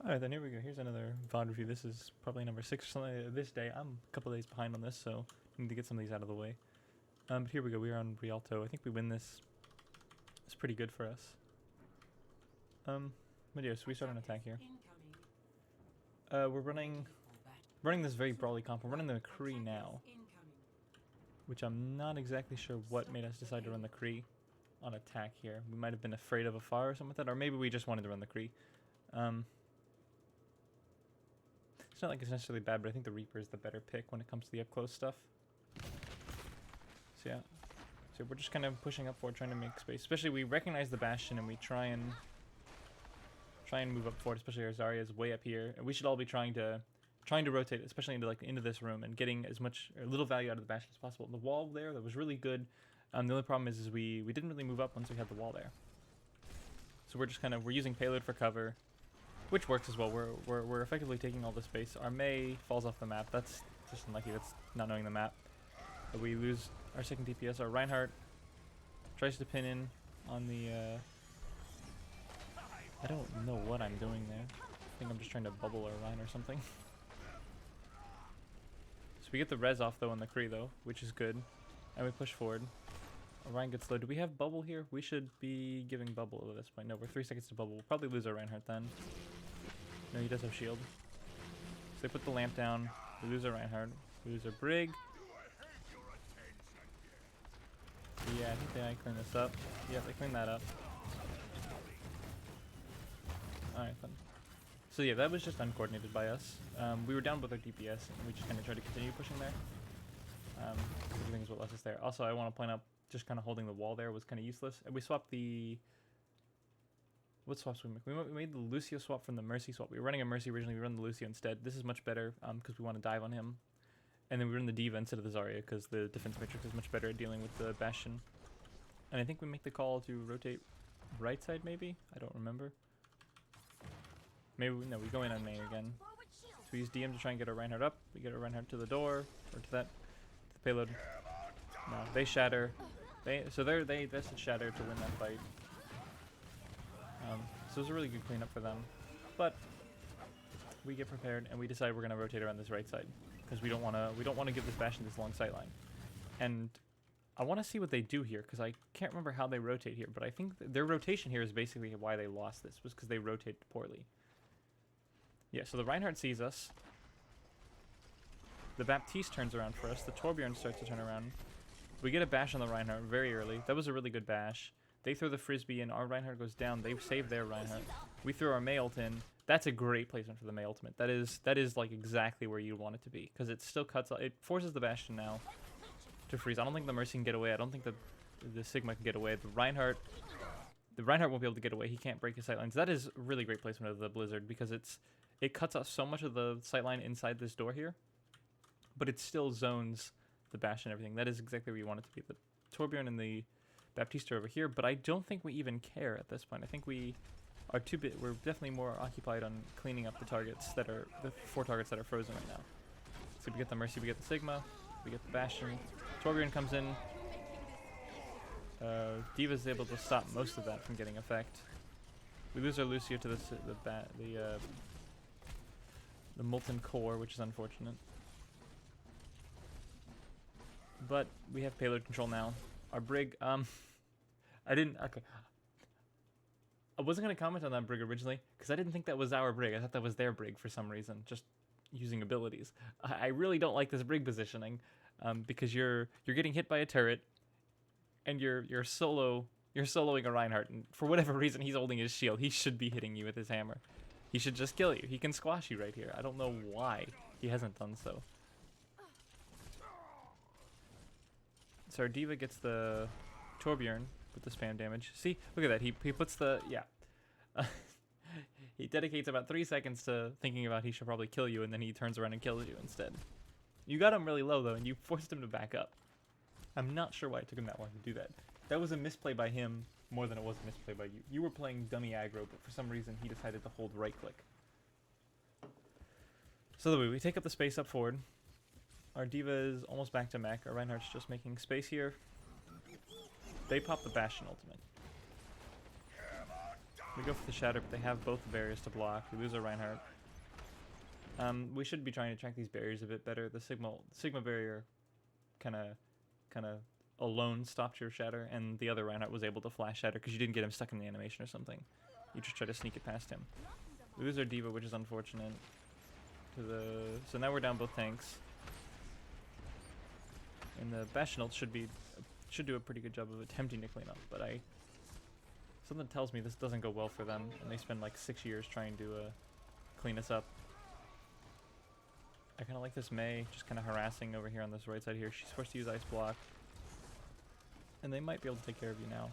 Alright, then here we go. Here's another VOD review. This is probably number 6 or something this day. I'm a couple days behind on this, so I need to get some of these out of the way. But here we go. We are on Rialto. I think we win this. It's pretty good for us. But yeah, so we start an attack here. We're running this very brawly comp. We're running the McCree now, which I'm not exactly sure what made us decide to run the Kree on attack here. We might have been afraid of a fire or something like that, or maybe we just wanted to run the Kree. It's not like it's necessarily bad, but I think the Reaper is the better pick when it comes to the up-close stuff. So yeah. So we're just kind of pushing up forward, trying to make space. Especially we recognize the Bastion and we try and move up forward, especially our Zarya is way up here. And we should all be trying to rotate, especially into this room and getting as much or little value out of the Bastion as possible. The wall there, that was really good. The only problem is we didn't really move up once we had the wall there. So we're just we're using payload for cover, which works as well. We're effectively taking all the space. Our Mei falls off the map. That's just unlucky. That's not knowing the map. But we lose our second DPS. Our Reinhardt tries to pin in on the. I don't know what I'm doing there. I think I'm just trying to bubble our Rein or something. So we get the res off though on the Kree though, which is good, and we push forward. Our Rein gets low. Do we have bubble here? We should be giving bubble at this point. No, we're 3 seconds to bubble. We'll probably lose our Reinhardt then. No, he does have shield. So they put the lamp down. We lose our Reinhardt. We lose our Brig. Yeah, I think they might clean this up. Yeah, they clean that up. Alright then. So yeah, that was just uncoordinated by us. We were down with our DPS and we just kind of tried to continue pushing there. Which I think is what left us there. Also, I want to point out, just kind of holding the wall there was kind of useless. And we swapped the... What swaps we make? We made the Lucio swap from the Mercy swap. We were running a Mercy originally. We run the Lucio instead. This is much better because we want to dive on him. And then we run the D.Va instead of the Zarya because the defense matrix is much better at dealing with the Bastion. And I think we make the call to rotate right side maybe? I don't remember. Maybe, no, we go in on Mei again. So we use DM to try and get our Reinhardt up. We get our Reinhardt to the door, or to the payload. No, they shatter. They should shatter to win that fight. So it was a really good cleanup for them. But we get prepared and we decide we're gonna rotate around this right side. Because we don't wanna give this Bastion this long sight line. And I wanna see what they do here, because I can't remember how they rotate here, but I think their rotation here is basically why they lost this, was because they rotate poorly. Yeah, so the Reinhardt sees us. The Baptiste turns around for us. The Torbjorn starts to turn around. We get a bash on the Reinhardt very early. That was a really good bash. They throw the Frisbee and our Reinhardt goes down. They save their Reinhardt. We throw our Mei ult in. That's a great placement for the Mei ultimate. That is like exactly where you want it to be. Because it still cuts out. It forces the Bastion now to freeze. I don't think the Mercy can get away. I don't think the Sigma can get away. The Reinhardt won't be able to get away. He can't break his sightlines. That is a really great placement of the Blizzard because it cuts off so much of the sightline inside this door here. But it still zones the Bastion and everything. That is exactly where you want it to be. The Torbjorn and the Baptiste are over here, but I don't think we even care at this point. I think we are we're definitely more occupied on cleaning up the targets that are, the 4 targets that are frozen right now. So we get the Mercy, we get the Sigma, we get the Bastion. Torbjorn comes in. D.Va's able to stop most of that from getting effect. We lose our Lucio to the Molten Core, which is unfortunate. But we have payload control now. Our Brig, okay. I wasn't going to comment on that Brig originally, because I didn't think that was our Brig. I thought that was their Brig for some reason, just using abilities. I really don't like this Brig positioning, because you're getting hit by a turret, and you're soloing a Reinhardt, and for whatever reason he's holding his shield. He should be hitting you with his hammer. He should just kill you. He can squash you right here. I don't know why he hasn't done so. So our D.Va gets the Torbjorn with the spam damage. See, look at that. He puts the, yeah. He dedicates about 3 seconds to thinking about he should probably kill you, and then he turns around and kills you instead. You got him really low though, and you forced him to back up. I'm not sure why it took him that long to do that. That was a misplay by him more than it was a misplay by you. You were playing dummy aggro, but for some reason he decided to hold right click. So we take up the space up forward. Our D.Va is almost back to mech. Our Reinhardt's just making space here. They pop the Bastion ultimate. We go for the Shatter, but they have both the barriers to block. We lose our Reinhardt. We should be trying to track these barriers a bit better. The Sigma barrier kind of alone stopped your Shatter, and the other Reinhardt was able to flash Shatter because you didn't get him stuck in the animation or something. You just try to sneak it past him. We lose our D.Va, which is unfortunate. So now we're down both tanks. And the Bastion ult should do a pretty good job of attempting to clean up, but something tells me this doesn't go well for them, and they spend like 6 years trying to clean us up. I kind of like this Mei just kind of harassing over here on this right side here. She's forced to use Ice Block, and they might be able to take care of you now.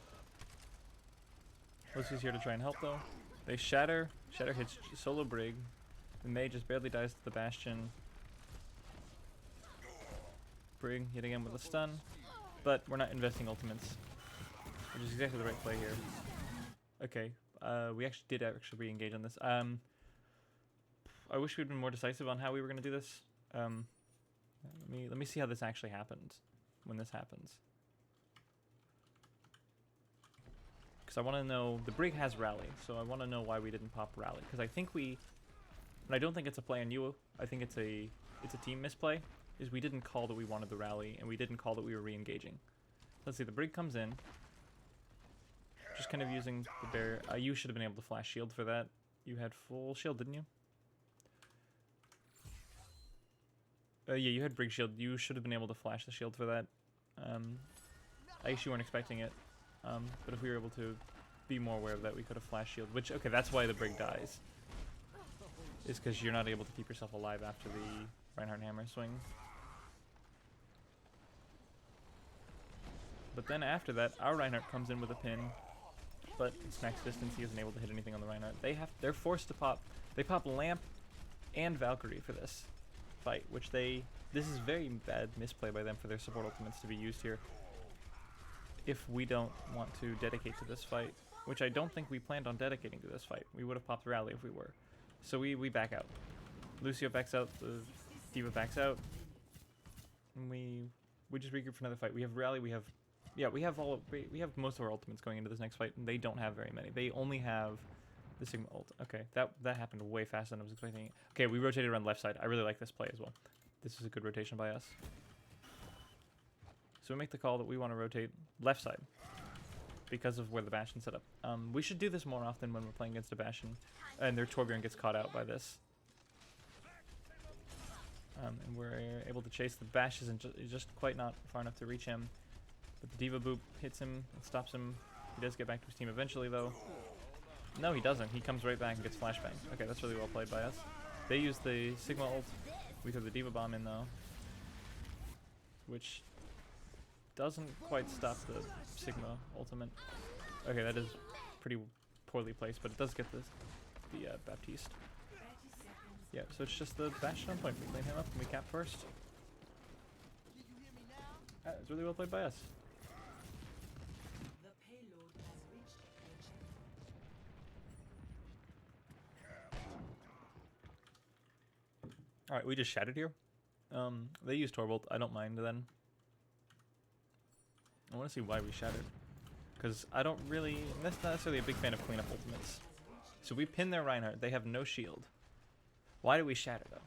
Lucy's here to try and help though. They Shatter. Shatter hits solo Brig. The Mei just barely dies to the Bastion. Brig yet again with a stun, but we're not investing ultimates, which is exactly the right play here. Okay, we actually did re-engage on this. I wish we'd been more decisive on how we were going to do this. Let me see how this actually happened when this happens. Because I want to know, the Brig has Rally, so I want to know why we didn't pop Rally. Because I think and I don't think it's a play on you, I think it's a team misplay, is we didn't call that we wanted the Rally, and we didn't call that we were re-engaging. Let's see, the Brig comes in. Just kind of using the barrier. You should have been able to flash shield for that. You had full shield, didn't you? Yeah, you had Brig shield. You should have been able to flash the shield for that. I guess you weren't expecting it. But if we were able to be more aware of that, we could have flash shield. Which, okay, that's why the Brig dies. Is because you're not able to keep yourself alive after the Reinhardt hammer swing. But then after that, our Reinhardt comes in with a pin. But it's max distance, he isn't able to hit anything on the Reinhardt. They're forced to pop. They pop Lamp and Valkyrie for this fight, which this is very bad misplay by them for their support ultimates to be used here. If we don't want to dedicate to this fight, which I don't think we planned on dedicating to this fight. We would have popped Rally if we were. So we back out. Lucio backs out, the D.Va backs out. And we just regroup for another fight. We have Rally, we have most of our ultimates going into this next fight, and they don't have very many. They only have the Sigma ult. Okay, that happened way faster than I was expecting. Okay, we rotated around left side. I really like this play as well. This is a good rotation by us. So we make the call that we want to rotate left side because of where the Bastion's set up. We should do this more often when we're playing against a Bastion, and their Torbjorn gets caught out by this. And we're able to chase. The Bash isn't just quite not far enough to reach him. But the D.Va boop hits him and stops him. He does get back to his team eventually, though. No, he doesn't. He comes right back and gets flashbang. Okay, that's really well played by us. They use the Sigma ult. We throw the D.Va bomb in, though. Which doesn't quite stop the Sigma ultimate. Okay, that is pretty poorly placed, but it does get the Baptiste. Yeah, so it's just the Bastion on point. We clean him up and we cap first. It's really well played by us. Alright, we just shattered here. They use Torbolt. I don't mind then. I want to see why we shattered. Because I don't really... That's not necessarily a big fan of cleanup ultimates. So we pin their Reinhardt. They have no shield. Why do we shatter, though?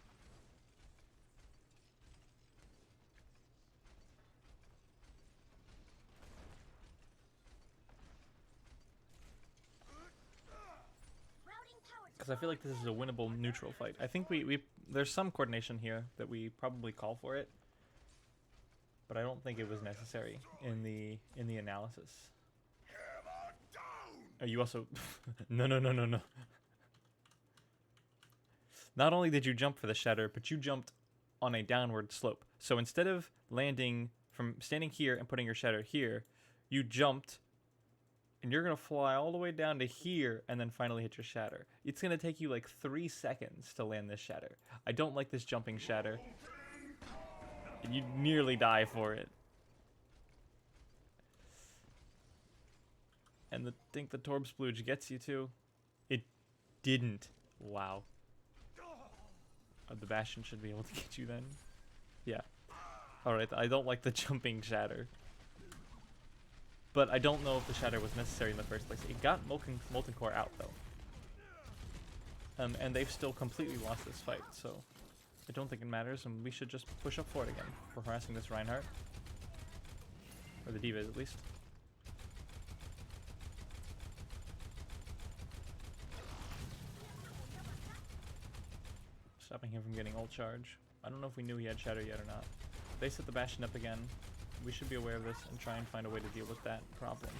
Because I feel like this is a winnable neutral fight. I think there's some coordination here that we probably call for it, but I don't think it was necessary in the analysis. Oh, you also no. Not only did you jump for the shatter, but you jumped on a downward slope. So instead of landing from standing here and putting your shatter here, you jumped. And you're going to fly all the way down to here and then finally hit your shatter. It's going to take you like 3 seconds to land this shatter. I don't like this jumping shatter. And you nearly die for it. And I think the Torb Splooge gets you too. It didn't. Wow. The Bastion should be able to get you then. Yeah. Alright, I don't like the jumping shatter. But I don't know if the Shatter was necessary in the first place. It got Molten Core out, though. And they've still completely lost this fight, so I don't think it matters, and we should just push up for it again for harassing this Reinhardt. Or the Divas, at least. Stopping him from getting ult charge. I don't know if we knew he had Shatter yet or not. They set the Bastion up again. We should be aware of this and try and find a way to deal with that problem.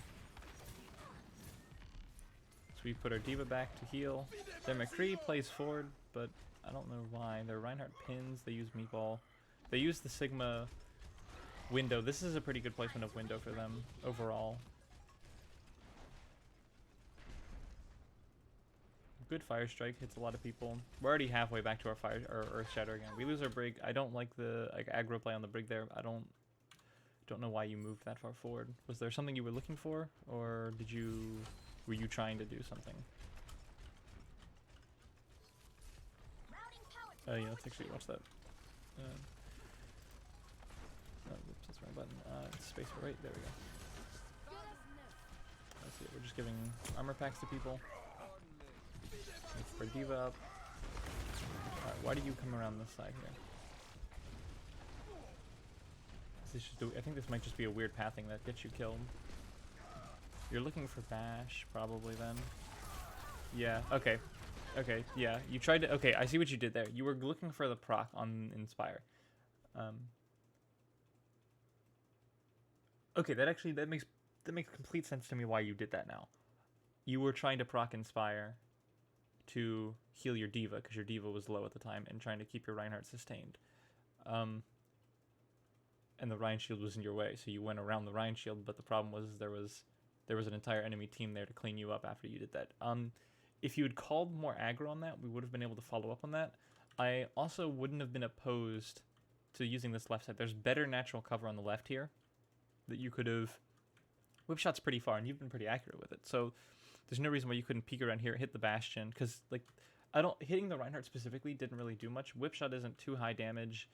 So we put our Diva back to heal. Their McCree plays forward, but I don't know why. Their Reinhardt pins, they use Meatball. They use the Sigma window. This is a pretty good placement of window for them overall. Good Fire Strike, hits a lot of people. We're already halfway back to our Earth Shatter again. We lose our Brig. I don't like the aggro play on the Brig there. I don't know why you moved that far forward. Was there something you were looking for, or were you trying to do something? Yeah, let's actually watch that. Oh, oops, that's the wrong button. Space for right, there we go. Let's see, we're just giving armor packs to people. Wait for Diva up. Alright, why do you come around this side here? I think this might just be a weird pathing that gets you killed. You're looking for Bash, probably then. Yeah, okay. Okay, yeah. You tried to... Okay, I see what you did there. You were looking for the proc on Inspire. Okay, that makes complete sense to me why you did that now. You were trying to proc Inspire to heal your Diva, because your Diva was low at the time, and trying to keep your Reinhardt sustained. And the Rein shield was in your way, so you went around the Rein shield, but the problem was there was an entire enemy team there to clean you up after you did that. If you had called more aggro on that, we would have been able to follow up on that. I also wouldn't have been opposed to using this left side. There's better natural cover on the left here that you could have... Whip shot's pretty far, and you've been pretty accurate with it, so there's no reason why you couldn't peek around here, hit the Bastion, because like hitting the Reinhardt specifically didn't really do much. Whip shot isn't too high damage.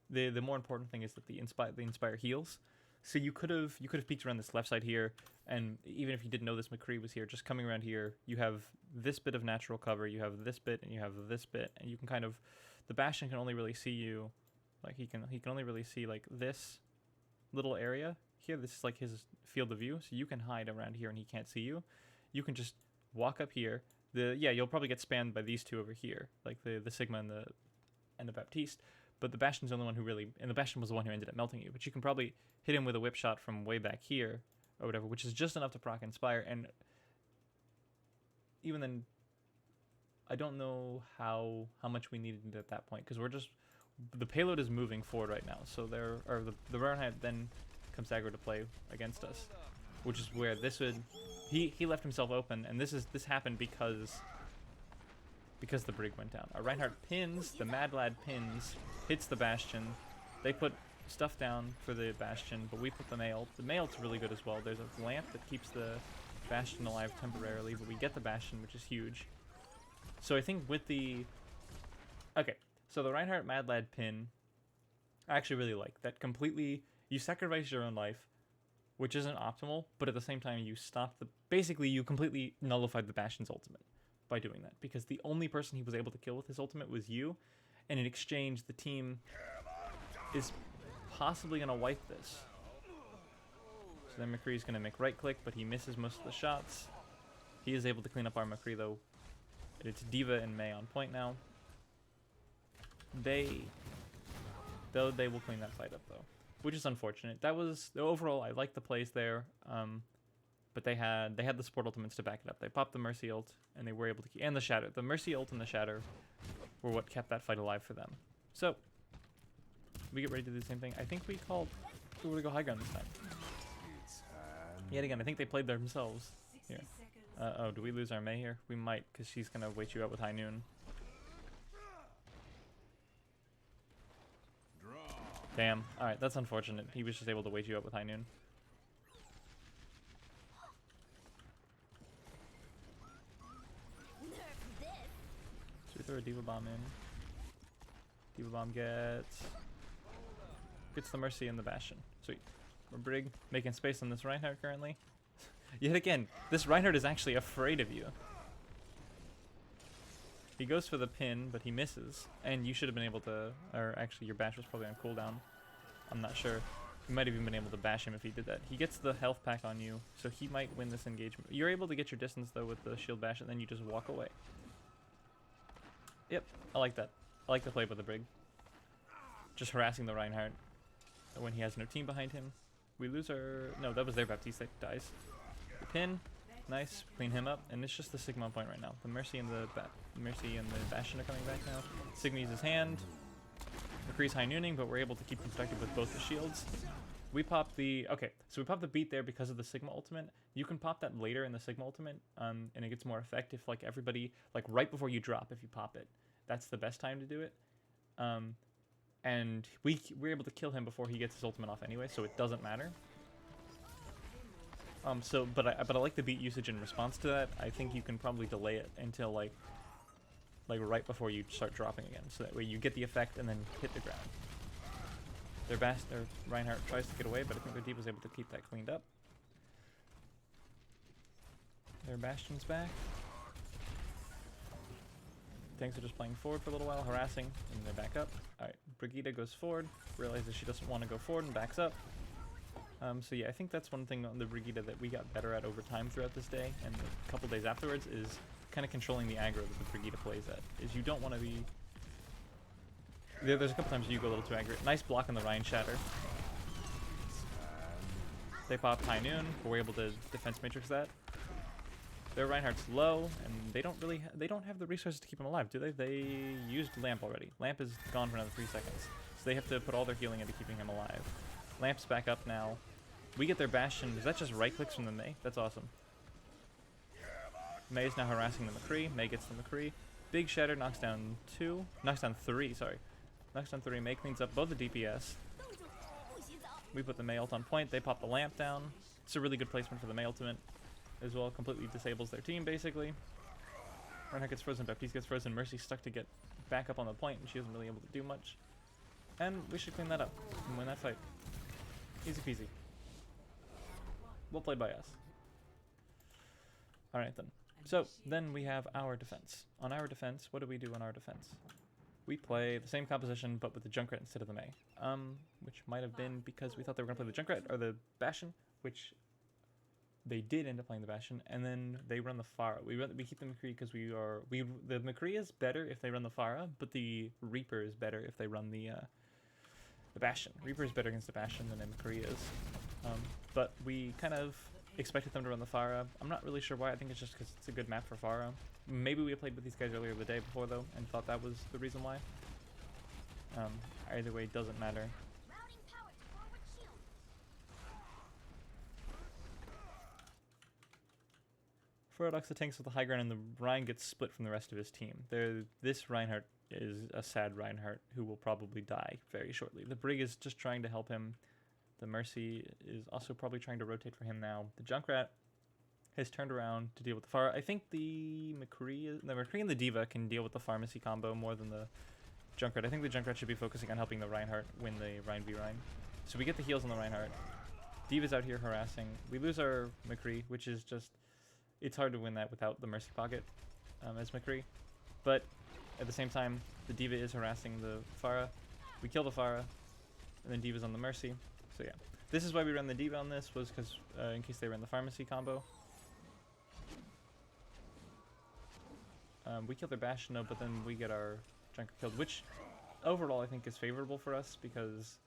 The more important thing is that the Inspire heals. So you could have peeked around this left side here, and even if you didn't know this McCree was here, just coming around here, you have this bit of natural cover, you have this bit, and you have this bit, and you can kind of... The Bastion can only really see you, like he can only really see like this little area here. This is like his field of view, so you can hide around here and he can't see you. You can just walk up here. You'll probably get spammed by these two over here, like the Sigma and the Baptiste. But the Bastion's the only one who really... And the Bastion was the one who ended up melting you. But you can probably hit him with a whip shot from way back here, or whatever, which is just enough to proc Inspire. And even then, I don't know how much we needed at that point, because we're just... The payload is moving forward right now, so the Reinhardt then comes aggro to play against us, which is where this would... He left himself open, and this happened because the Brig went down. Our Reinhardt pins, the Mad Lad pins, hits the Bastion. They put stuff down for the Bastion, but we put the Mail. The Mail's really good as well. There's a lamp that keeps the Bastion alive temporarily, but we get the Bastion, which is huge. So I think with the... Okay, so the Reinhardt Mad Lad pin, I actually really like. That completely... You sacrifice your own life, which isn't optimal, but at the same time you stop the... Basically, you completely nullified the Bastion's ultimate by doing that, because the only person he was able to kill with his ultimate was you, and in exchange the team is possibly going to wipe this. So then McCree's going to make right click, but he misses most of the shots. He is able to clean up our McCree though. It's Diva and Mei on point now. They will clean that fight up though, which is unfortunate. That was overall, I like the plays there. But they had the support ultimates to back it up. They popped the Mercy ult, and they were able to keep... And the Shatter. The Mercy ult and the Shatter were what kept that fight alive for them. So, we get ready to do the same thing. I think we called... We're going to go high ground this time. Yet again, I think they played there themselves. Here. Oh, do we lose our Mei here? We might, because she's going to wait you out with High Noon. Damn. Alright, that's unfortunate. He was just able to wait you up with High Noon. So we throw a Diva Bomb in. Diva Bomb gets the Mercy and the Bastion. Sweet. Or Brig making space on this Reinhardt currently. Yet again, this Reinhardt is actually afraid of you. He goes for the pin, but he misses. And you should have been able to, or actually your bash was probably on cooldown. I'm not sure. You might have even been able to bash him if he did that. He gets the health pack on you, so he might win this engagement. You're able to get your distance though with the shield bash, and then you just walk away. Yep, I like that. I like the play by the Brig. Just harassing the Reinhardt when he has no team behind him. We lose our... No, that was their Baptiste that dies. The pin. Nice. Clean him up. And it's just the Sigma point right now. The Mercy and the Bastion are coming back now. Sigma uses hand. McCree's high nooning, but we're able to keep him protected with both the shields. We pop the... Okay, so we pop the beat there because of the Sigma ultimate. You can pop that later in the Sigma ultimate, and it gets more effective. Like everybody... Like right before you drop, if you pop it. That's the best time to do it. And we're able to kill him before he gets his ultimate off anyway, so it doesn't matter. But I like the beat usage in response to that. I think you can probably delay it until like right before you start dropping again, so that way you get the effect and then hit the ground. Their Reinhardt tries to get away, but I think their Deep was able to keep that cleaned up. Their Bastion's back. Tanks are just playing forward for a little while, harassing, and they're back up. Alright, Brigitte goes forward, realizes she doesn't want to go forward, and backs up. So yeah, I think that's one thing on the Brigitte that we got better at over time throughout this day, and a couple days afterwards, is kind of controlling the aggro that the Brigitte plays at. Is you don't want to be... There's a couple times you go a little too aggro. Nice block on the Ryan Shatter. They pop High Noon, but we're able to defense matrix that. Their Reinhardt's low, and they don't have the resources to keep him alive, do they? They used Lamp already. Lamp is gone for another 3 seconds, so they have to put all their healing into keeping him alive. Lamp's back up now. We get their Bastion. Is that just right clicks from the Mei? That's awesome. Mei is now harassing the McCree. Mei gets the McCree. Big Shatter knocks down 2. Knocks down 3, sorry. Knocks down 3. Mei cleans up both the DPS. We put the Mei ult on point. They pop the Lamp down. It's a really good placement for the Mei ultimate. As well, completely disables their team, basically. Reinhardt gets frozen, Baptiste gets frozen, Mercy's stuck to get back up on the point, and she isn't really able to do much. And we should clean that up and win that fight. Easy peasy. Well played by us. Alright then. So, then we have our defense. On our defense, what do we do on our defense? We play the same composition, but with the Junkrat instead of the Mei. Which might have been because we thought they were going to play the Junkrat, or the Bastion, which... They did end up playing the Bastion, and then they run the Pharah. We keep the McCree because the McCree is better if they run the Pharah, but the Reaper is better if they run the Bastion. Reaper is better against the Bastion than a McCree is. But we kind of expected them to run the Pharah. I'm not really sure why. I think it's just because it's a good map for Pharah. Maybe we played with these guys earlier the day before though, and thought that was the reason why. Either way, it doesn't matter. Ferodox the tanks with the high ground, and the Ryan gets split from the rest of his team. This Reinhardt is a sad Reinhardt who will probably die very shortly. The Brig is just trying to help him. The Mercy is also probably trying to rotate for him now. The Junkrat has turned around to deal with the Pharah. I think the McCree and the D.Va can deal with the Pharmacy combo more than the Junkrat. I think the Junkrat should be focusing on helping the Reinhardt win the Rhine v Rhine. So we get the heals on the Reinhardt. D.Va's out here harassing. We lose our McCree, which is just... It's hard to win that without the Mercy Pocket as McCree. But at the same time, the D.Va is harassing the Pharah. We kill the Pharah, and then D.Va's on the Mercy. So yeah. This is why we ran the D.Va on this, was because in case they ran the Pharmacy combo. We kill their Bastion, but then we get our Junker killed, which overall I think is favorable for us, because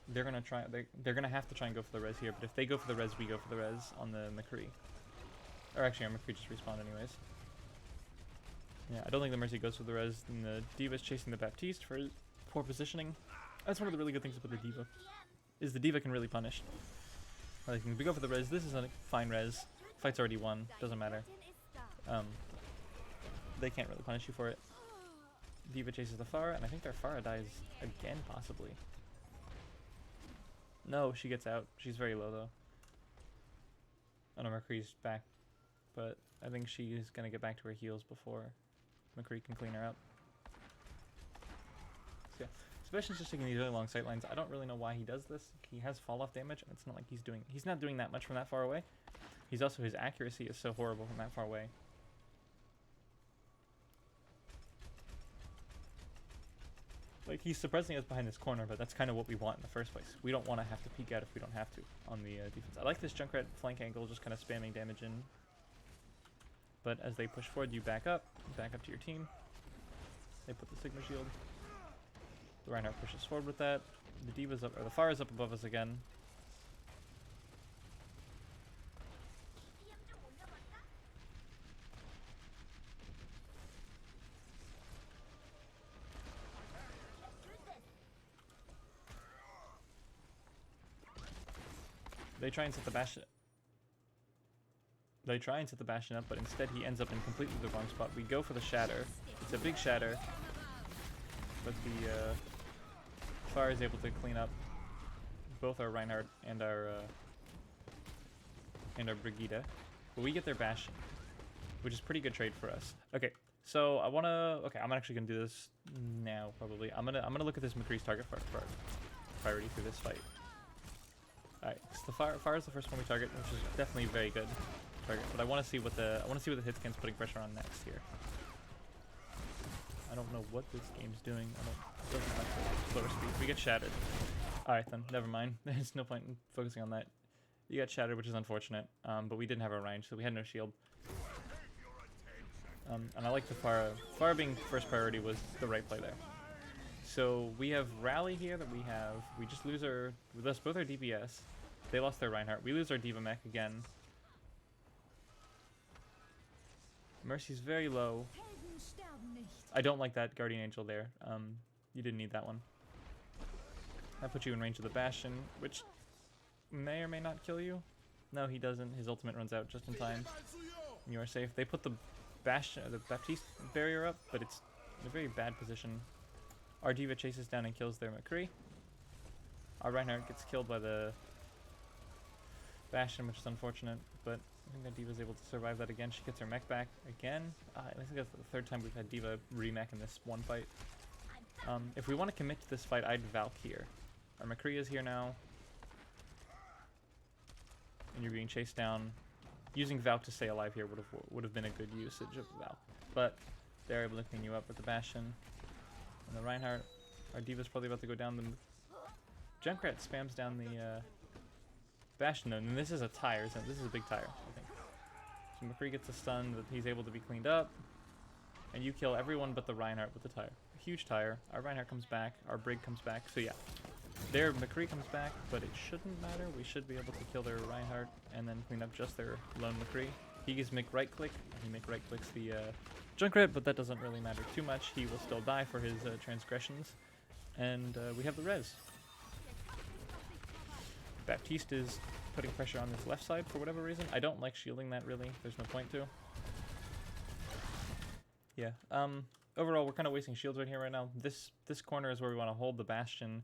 they're gonna try. They're gonna have to try and go for the res here. But if they go for the res, we go for the res on the McCree. Or actually, our McCree just respawned anyways. Yeah, I don't think the Mercy goes for the res, and the D.Va's chasing the Baptiste for poor positioning. That's one of the really good things about the D.Va, is the D.Va can really punish. Like, if we go for the res, this is a fine res. Fight's already won, doesn't matter. They can't really punish you for it. D.Va chases the Pharah, and I think their Pharah dies again, possibly. No, she gets out. She's very low, though. Oh no, McCree's back. But I think she's going to get back to her heals before McCree can clean her up. So yeah, Sebastian's just taking these really long sight lines. I don't really know why he does this. He has fall off damage, and it's not like he's not doing that much from that far away. He's also, his accuracy is so horrible from that far away. Like, he's suppressing us behind this corner, but that's kind of what we want in the first place. We don't want to have to peek out if we don't have to on the defense. I like this Junkrat flank angle, just kind of spamming damage in. But as they push forward, you back up to your team. They put the Sigma shield. The Reinhardt pushes forward with that. The D.Va's up, or the Pharah's up above us again. They try and set the Bastion. They try and set the Bastion up, but instead he ends up in completely the wrong spot. We go for the Shatter. It's a big Shatter, but the Pharah is able to clean up both our Reinhardt and our Brigitte. But we get their Bastion, which is pretty good trade for us. Okay, so I'm actually gonna do this now. Probably I'm gonna look at this McCree's target for priority through this fight. Alright, so the Pharah is the first one we target, which is definitely very good target. But I want to see what the hit scan's putting pressure on next here. I don't know what this game's doing. It doesn't have slower speed. We get shattered. Alright then, never mind. There's no point in focusing on that. You got shattered, which is unfortunate. But we didn't have our range, so we had no shield. And I like the Pharah. Pharah being first priority was the right play there. So we have Rally here that we just lose we lost both our DPS. They lost their Reinhardt. We lose our D.Va mech again. Mercy's very low. I don't like that Guardian Angel there. You didn't need that one. That puts you in range of the Bastion, which may or may not kill you. No, he doesn't. His ultimate runs out just in time. You are safe. They put the Baptiste barrier up, but it's in a very bad position. Our D.Va chases down and kills their McCree. Our Reinhardt gets killed by the Bastion, which is unfortunate, but I think that D.Va's able to survive that again. She gets her mech back again. I think that's the third time we've had D.Va remech in this one fight. If we want to commit to this fight, I'd Valk here. Our McCree is here now. And you're being chased down. Using Valk to stay alive here would have been a good usage of Valk. But they're able to clean you up with the Bastion. And the Reinhardt. Our D.Va's probably about to go down the... Junkrat spams down the Bastion, and this is a tire. This is a big tire, I think. So McCree gets a stun that he's able to be cleaned up. And you kill everyone but the Reinhardt with the tire. A huge tire. Our Reinhardt comes back. Our Brig comes back. So yeah. Their McCree comes back, but it shouldn't matter. We should be able to kill their Reinhardt and then clean up just their lone McCree. He gives Mick right click. He Mick right clicks the Junkrat, but that doesn't really matter too much. He will still die for his transgressions. And we have the res. Baptiste is putting pressure on this left side for whatever reason. I don't like shielding that really. There's no point to. Yeah. Overall, we're kind of wasting shields right here right now. This corner is where we want to hold the Bastion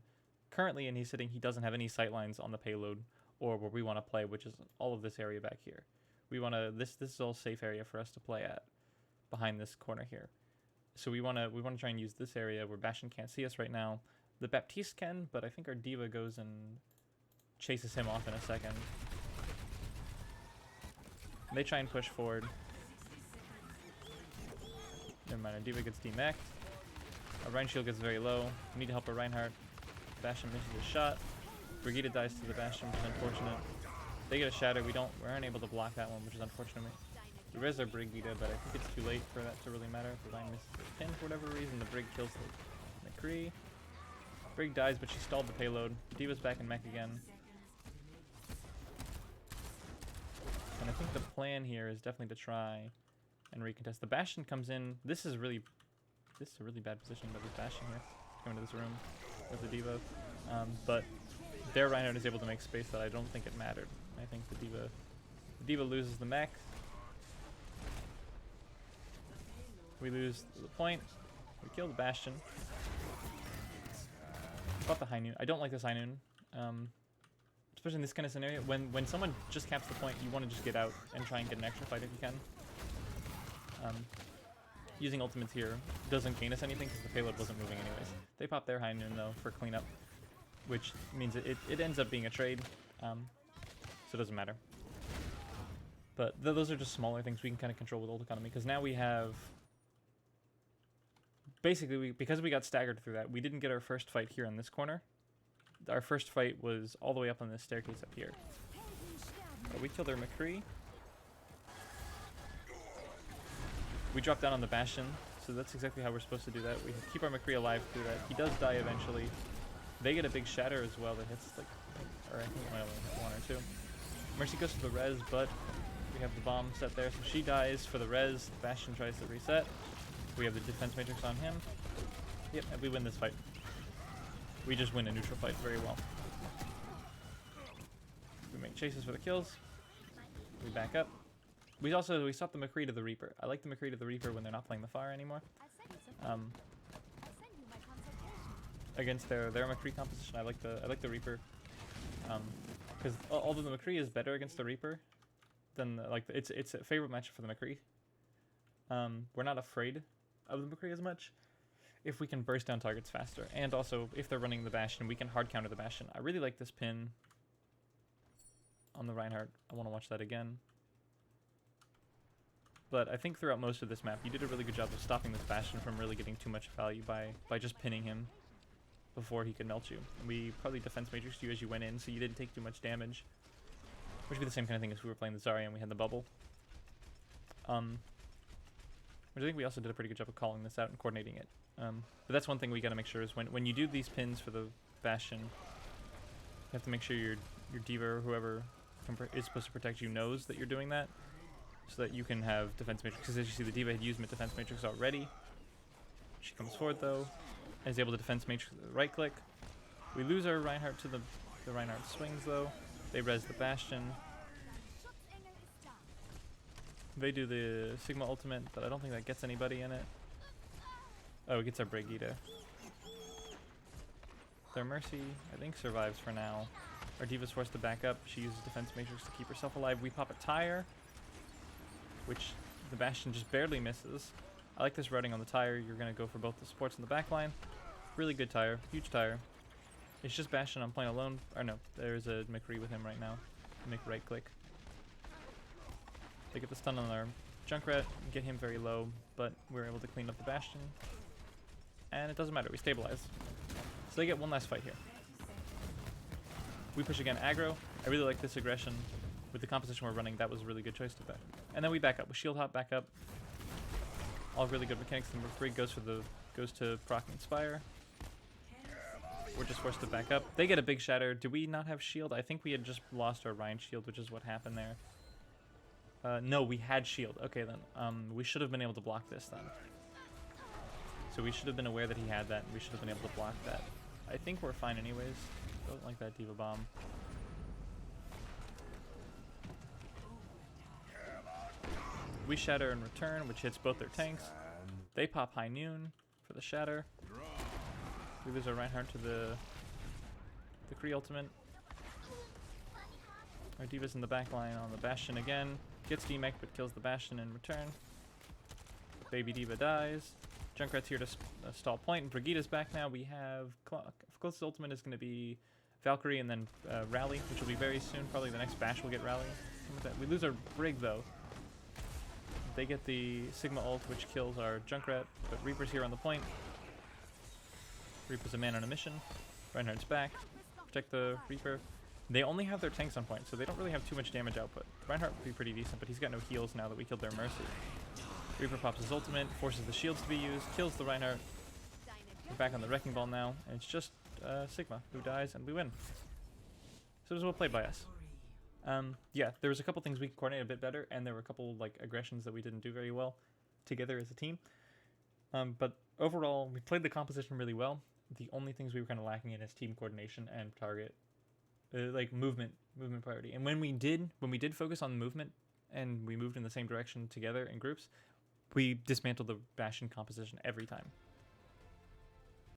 currently, and he doesn't have any sightlines on the payload or where we want to play, which is all of this area back here. We want to this is all safe area for us to play at behind this corner here. So we want to try and use this area where Bastion can't see us right now. The Baptiste can, but I think our D.Va goes and chases him off in a second. And they try and push forward. Never mind, our D.Va gets demeched. Our Rein shield gets very low. We need to help our Reinhardt. Bastion misses his shot. Brigitte dies to the Bastion, which is unfortunate. They get a shatter. We aren't able to block that one, which is unfortunate. We res our Brigitte, but I think it's too late for that to really matter. The Rein misses the pin for whatever reason. The Brig kills the McCree. Brig dies, but she stalled the payload. D.Va's back in mech again. And I think the plan here is definitely to try and recontest. The Bastion comes in. This is a really bad positioning by this Bastion here. Coming to this room with the D.Va. But their Reinhardt is able to make space that I don't think it mattered. I think the D.Va loses the mech. We lose the point. We kill the Bastion. Got the High Noon. I don't like this High Noon. Especially in this kind of scenario. When someone just caps the point, you want to just get out and try and get an extra fight if you can. using ultimates here doesn't gain us anything because the payload wasn't moving anyways. They pop their high noon though for cleanup, which means it ends up being a trade, so it doesn't matter. But those are just smaller things we can kind of control with ult economy, because now we have... Basically, because we got staggered through that, we didn't get our first fight here in this corner. Our first fight was all the way up on this staircase up here. We killed our McCree. We dropped down on the Bastion, so that's exactly how we're supposed to do that. We keep our McCree alive through that. He does die eventually. They get a big shatter as well that hits like... Or I think it might only hit one or two. Mercy goes to the res, but we have the bomb set there, so she dies for the res. The Bastion tries to reset. We have the defense matrix on him. Yep, and we win this fight. We just win a neutral fight very well. We make chases for the kills. We back up. We swap the McCree to the Reaper. I like the McCree to the Reaper when they're not playing the fire anymore. Against their McCree composition, I like the Reaper. Because although the McCree is better against the Reaper, than it's a favorite matchup for the McCree. We're not afraid of the McCree as much if we can burst down targets faster, and also if they're running the Bastion, we can hard counter the Bastion. I really like this pin on the Reinhardt. I want to watch that again. But I think throughout most of this map, you did a really good job of stopping this Bastion from really getting too much value by just pinning him before he could melt you. And we probably defense matrixed you as you went in, so you didn't take too much damage. Which would be the same kind of thing as we were playing the Zarya and we had the bubble. Which I think we also did a pretty good job of calling this out and coordinating it. But that's one thing we gotta make sure is when you do these pins for the Bastion, you have to make sure your D.Va or whoever is supposed to protect you knows that you're doing that, so that you can have defense matrix. Because as you see, the D.Va had used defense matrix already. She comes forward though, and is able to defense matrix with the right click. We lose our Reinhardt to the Reinhardt swings though. They res the Bastion. They do the Sigma ultimate, but I don't think that gets anybody in it. Oh, it gets our Brigitte. Their Mercy, I think, survives for now. Our D.Va's forced to back up. She uses defense matrix to keep herself alive. We pop a tire, which the Bastion just barely misses. I like this routing on the tire. You're going to go for both the supports and the backline. Really good tire. Huge tire. It's just Bastion on playing alone. Or no, there's a McCree with him right now. Make right click. They get the stun on our Junkrat, get him very low, but we're able to clean up the Bastion. And it doesn't matter, we stabilize. So they get one last fight here. We push again aggro. I really like this aggression. With the composition we're running, that was a really good choice to back. And then we back up. We shield hop back up. All really good mechanics. The McCree goes to proc and Inspire. We're just forced to back up. They get a big shatter. Do we not have shield? I think we had just lost our Ryan shield, which is what happened there. No, we had shield. Okay, then. We should have been able to block this, then. So we should have been aware that he had that, and we should have been able to block that. I think we're fine anyways. Don't like that D.Va bomb. We shatter in return, which hits both their tanks. They pop high noon for the shatter. We lose our Reinhardt to the Kree ultimate. Our D.Va's in the backline on the Bastion again. Gets D-Mech but kills the Bastion in return. Baby D.Va dies. Junkrat's here to stall point. Brigitte's back now. We have... Closest ultimate is going to be Valkyrie and then Rally, which will be very soon. Probably the next Bash will get Rally. We lose our Brig though. They get the Sigma ult, which kills our Junkrat, but Reaper's here on the point. Reaper's a man on a mission. Reinhardt's back. Protect the Reaper. They only have their tanks on point, so they don't really have too much damage output. Reinhardt would be pretty decent, but he's got no heals now that we killed their Mercy. Reaper pops his ultimate, forces the shields to be used, kills the Reinhardt. We're back on the Wrecking Ball now, and it's just Sigma who dies, and we win. So it was well played by us. Yeah, there was a couple things we could coordinate a bit better, and there were a couple like aggressions that we didn't do very well together as a team. But overall, we played the composition really well. The only things we were kind of lacking in is team coordination and target, like movement priority. And when we did focus on movement and we moved in the same direction together in groups, we dismantled the Bastion composition every time.